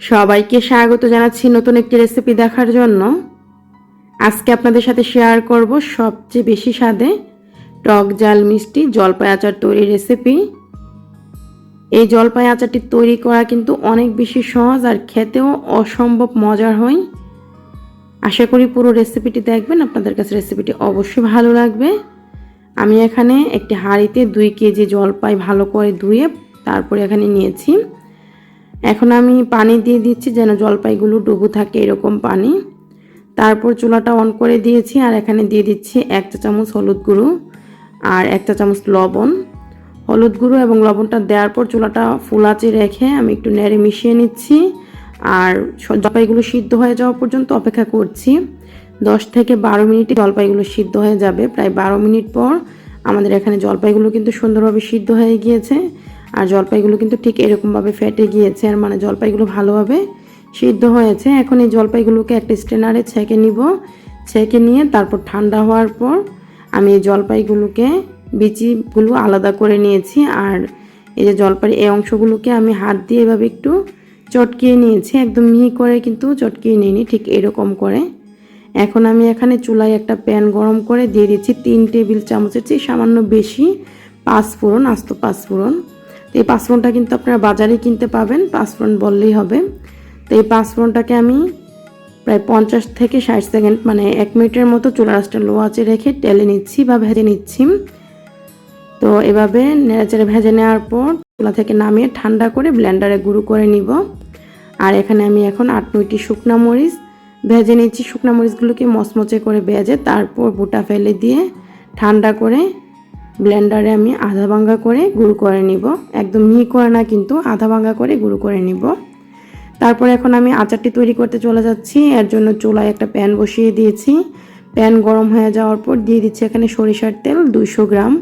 সবাইকে স্বাগত জানাচ্ছি নতুন একটি রেসিপি দেখার জন্য। আজকে আপনাদের সাথে শেয়ার করব সবচেয়ে বেশি স্বাদে টক ঝাল মিষ্টি জলপাই আচার তৈরির রেসিপি। এই জলপাই আচারটি তৈরি করা কিন্তু অনেক বেশি সহজ আর খেতেও অসম্ভব মজার হয়। আশা করি পুরো রেসিপিটি দেখবেন, আপনাদের কাছে রেসিপিটি অবশ্যই ভালো লাগবে। আমি এখানে একটি হাঁড়িতে 2 কেজি জলপাই ভালো করে ধুয়ে তারপরে এখানে নিয়েছি। এখন আমি পানি দিয়ে দিচ্ছি যেন জলপাইগুলো ডুবো থাকে এরকম পানি। তারপর চুলাটা অন করে দিয়েছি আর এখানে দিয়ে দিচ্ছি 1 চা চামচ হলুদ গুঁড়ো আর 1 চা চামচ লবণ। হলুদ গুঁড়ো এবং লবণটা দেওয়ার পর চুলাটা ফুল আঁচে রেখে আমি একটু নেড়ে মিশিয়ে নিচ্ছি আর জলপাইগুলো সিদ্ধ হয়ে যাওয়া পর্যন্ত অপেক্ষা করছি। 10 থেকে 12 মিনিটে জলপাইগুলো সিদ্ধ হয়ে যাবে। প্রায় 12 মিনিট পর আমাদের এখানে জলপাইগুলো কিন্তু সুন্দরভাবে সিদ্ধ হয়ে গিয়েছে আর জলপাইগুলো কিন্তু ঠিক এরকমভাবে ফেটে গিয়েছে, আর মানে জলপাইগুলো ভালোভাবে সিদ্ধ হয়েছে। এখন এই জলপাইগুলোকে একটা স্ট্রেনারে ছেঁকে নিব। ছেঁকে নিয়ে তারপর ঠান্ডা হওয়ার পর আমি এই জলপাইগুলোকে বিচিগুলো আলাদা করে নিয়েছি আর এই যে জলপাইয়ের এই অংশগুলোকে আমি হাত দিয়ে এভাবে একটু চটকিয়ে নিয়েছি। একদম মিহি করে কিন্তু চটকিয়ে নিইনি, ঠিক এরকম করে। এখন আমি এখানে চুলায় একটা প্যান গরম করে দিয়ে দিচ্ছি 3 টেবিল চামচের চেয়ে সামান্য বেশি পাঁচফোড়ন, আস্ত পাঁচফোড়ন। তো এই পাঁচফোড়নটা কিন্তু আপনারা বাজারে কিনতে পাবেন, পাঁচফোড়ন বললেই হবে। তো এই পাঁচফোড়নটাকে আমি প্রায় 50 থেকে 60 সেকেন্ড মানে 1 মিনিটের মতো চুলা আঁচটা লো আঁচে রেখে টেলে নিচ্ছি বা ভেজে নিচ্ছি। তো এভাবে নেড়েচেড়ে ভেজে নেওয়ার পর চুলা থেকে নামিয়ে ঠান্ডা করে ব্লেন্ডারে গুঁড়ো করে নিব। আর এখানে আমি এখন 8-9টি শুকনা মরিচ ভেজে নিচ্ছি। শুকনা মরিচগুলোকে মচমচে করে ভেজে তারপর বোটা ফেলে দিয়ে ঠান্ডা করে ব্লেন্ডারে আমি আধা ভাঙা করে গুঁড়ো করে নিব। একদম মিহি করে না, কিন্তু আধা ভাঙা করে গুঁড়ো করে নিব। তারপর এখন আমি আচারটি তৈরি করতে চলে যাচ্ছি। এর জন্য চুলায় একটা প্যান বসিয়ে দিয়েছি। প্যান গরম হয়ে যাওয়ার পর দিয়ে দিচ্ছি এখানে সরিষার তেল 200 গ্রাম।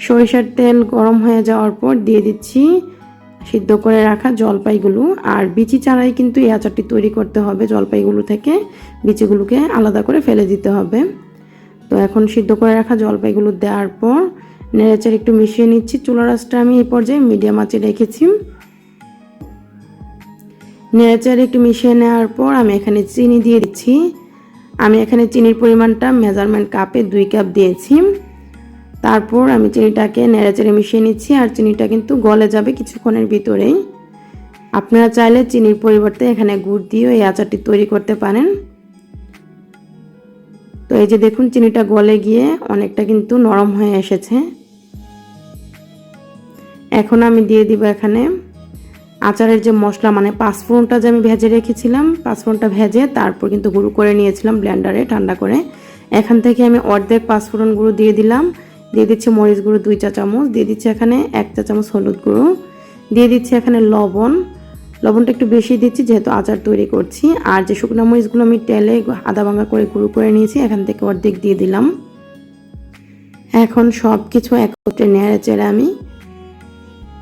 সরিষার তেল গরম হয়ে যাওয়ার পর দিয়ে দিচ্ছি সিদ্ধ করে রাখা জলপাইগুলো। আর বিচি ছাড়াই কিন্তু এই আচারটি তৈরি করতে হবে, জলপাইগুলো থেকে বিচিগুলোকে আলাদা করে ফেলে দিতে হবে। তো এখন সিদ্ধ করে রাখা জলপাইগুলো দেওয়ার পর নেড়েচেড়ে একটু মিশিয়ে নিচ্ছি। চুলার আঁচটা আমি এই পর্যায়ে মিডিয়াম আঁচে রেখেছি। নেড়েচেড়ে একটু মিশিয়ে নেওয়ার পর আমি এখানে চিনি দিয়ে দিচ্ছি। আমি এখানে চিনির পরিমাণটা মেজারমেন্ট কাপে 2 কাপ দিয়েছি। তারপর আমি চিনিটাকে নেড়েচেড়ে মিশিয়ে নিচ্ছি আর চিনিটা কিন্তু গলে যাবে কিছুক্ষণের ভিতরেই। আপনারা চাইলে চিনির পরিবর্তে এখানে গুড় দিয়েও এই আচারটি তৈরি করতে পারেন। তো এই যে দেখুন চিনিটা গলে গিয়ে অনেকটা কিন্তু নরম হয়ে এসেছে। এখন আমি দিয়ে দিব এখানে আচারের যে মশলা মানে পাঁচফোড়নটা যে আমি ভেজে রেখেছিলাম, পাঁচফোড়নটা ভেজে তারপর কিন্তু গুঁড়ো করে নিয়েছিলাম ব্লেন্ডারে ঠান্ডা করে। এখান থেকে আমি অর্ধেক পাঁচফোড়ন গুঁড়ো দিয়ে দিলাম। দিয়ে দিচ্ছি মরিচ গুঁড়ো 2 চা চামচ, দিয়ে দিচ্ছি এখানে 1 চা চামচ হলুদ গুঁড়ো, দিয়ে দিচ্ছি এখানে লবণ। লবণটা একটু বেশি দিচ্ছি যেহেতু আচার তৈরি করছি। আর যে শুকনো মরিচগুলো আমি তেলে আধা ভাঙা করে গুঁড়ো করে নিয়েছি এখান থেকে অর্ধেক দিয়ে দিলাম। এখন সব কিছু একত্রে নেড়েচেড়ে আমি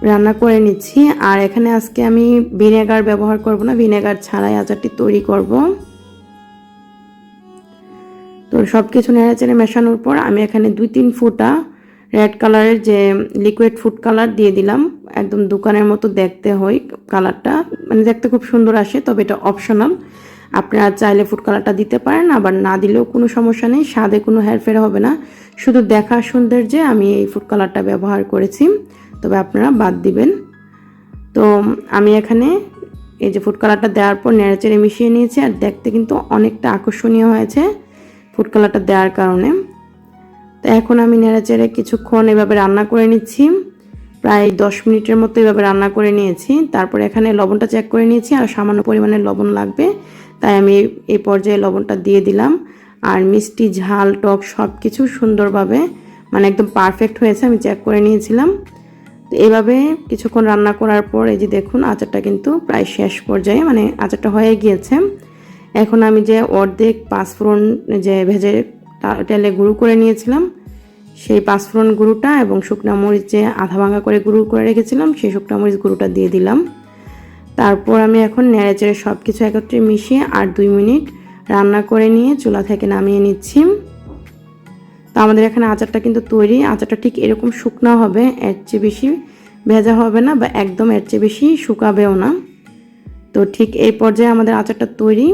রান্না করে নিচ্ছি। আর এখানে আজকে আমি ভিনেগার ব্যবহার করব না, ভিনেগার ছাড়াই আচারটি তৈরি করব। তো সব কিছু নেড়েচেড়ে মেশানোর পর আমি এখানে 2-3 ফোঁটা রেড কালারের যে লিকুইড ফুড কালার দিয়ে দিলাম। একদম দোকানের মতো দেখতে হয় কালারটা, মানে দেখতে খুব সুন্দর আসে, তবে এটা অপশনাল। আপনারা চাইলে ফুড কালারটা দিতে পারেন, আবার না দিলেও কোনো সমস্যা নেই, স্বাদে কোনো হেরফের হবে না। শুধু দেখা সৌন্দর্যে আমি এই ফুড কালারটা ব্যবহার করেছি, তবে আপনারা বাদ দিবেন। তো আমি এখানে এই যে ফুড কালারটা দেওয়ার পর নেড়েচেড়ে মিশিয়ে নিয়েছি আর দেখতে কিন্তু অনেকটা আকর্ষণীয় হয়েছে ফুড কালারটা দেওয়ার কারণে। তো এখন আমি নেড়েচেড়ে কিছুক্ষণ এভাবে রান্না করে নিচ্ছি। প্রায় 10 মিনিটের মতো এভাবে রান্না করে নিয়েছি। তারপর এখানে লবণটা চেক করে নিয়েছি আর সামান্য পরিমাণে লবণ লাগবে, তাই আমি এই পর্যায়ে লবণটা দিয়ে দিলাম। আর মিষ্টি ঝাল টক সব কিছু সুন্দরভাবে মানে একদম পারফেক্ট হয়েছে, আমি চেক করে নিয়েছিলাম। তো এইভাবে কিছুক্ষণ রান্না করার পর এই যে দেখুন আচারটা কিন্তু প্রায় শেষ পর্যায়ে, মানে আচারটা হয়ে গিয়েছে। এখন আমি যে অর্ধেক পাঁচফোড়ন যে ভেজে তেলে গুঁড়ো করে নিয়েছিলাম সেই পাঁচফোড়ন গুঁড়োটা এবং শুকনো মরিচ যে আধা ভাঙা করে গুঁড়ো করে রেখেছিলাম সেই শুকনো মরিচ গুঁড়োটা দিয়ে দিলাম। তারপর আমি এখন নেড়েচেড়ে সব কিছু একত্রে মিশিয়ে আর 2 মিনিট রান্না করে নিয়ে চুলা থেকে নামিয়ে নিচ্ছি। তো আমাদের এখানে আচারটা কিন্তু তৈরি। আচারটা ঠিক এরকম শুকনো হবে, এর চেয়ে বেশি ভেজা হবে না বা একদম এর চেয়ে বেশি শুকাবেও না। তো ঠিক এই পর্যায়ে আমাদের আচারটা তৈরি।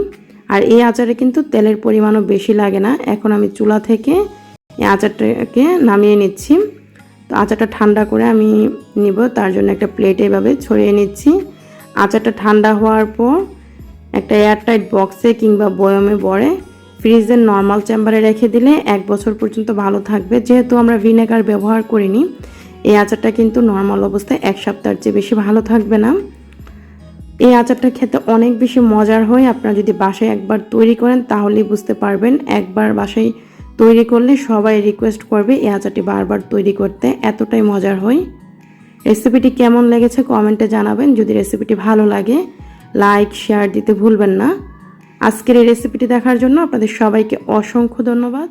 আর এই আচারে কিন্তু তেলের পরিমাণও বেশি লাগে না। এখন আমি চুলা থেকে এই আচারটাকে নামিয়ে নিচ্ছি। তো আচারটা ঠান্ডা করে আমি নিব, তার জন্য একটা প্লেটে এভাবে ছড়িয়ে নিচ্ছি। আচারটা ঠান্ডা হওয়ার পর একটা এয়ারটাইট বক্সে কিংবা বয়মে ভরে ফ্রিজের নর্মাল চেম্বারে রেখে দিলে 1 বছর পর্যন্ত ভালো থাকবে। যেহেতু আমরা ভিনেগার ব্যবহার করিনি, এই আচারটা কিন্তু নর্মাল অবস্থায় 1 সপ্তাহের চেয়ে বেশি ভালো থাকবে না। এই আচারটা খেতে অনেক বেশি মজার হয়। আপনারা যদি বাসায় একবার তৈরি করেন তাহলেই বুঝতে পারবেন। একবার বাসায় তৈরি করলে সবাই রিকোয়েস্ট করবে এই আচারটি বারবার তৈরি করতে, এতটাই মজার হয়। রেসিপিটি কেমন লেগেছে কমেন্টে জানাবেন। যদি রেসিপিটি ভালো লাগে লাইক শেয়ার দিতে ভুলবেন না। আজকের এই রেসিপিটি দেখার জন্য আপনাদের সবাইকে অসংখ্য ধন্যবাদ।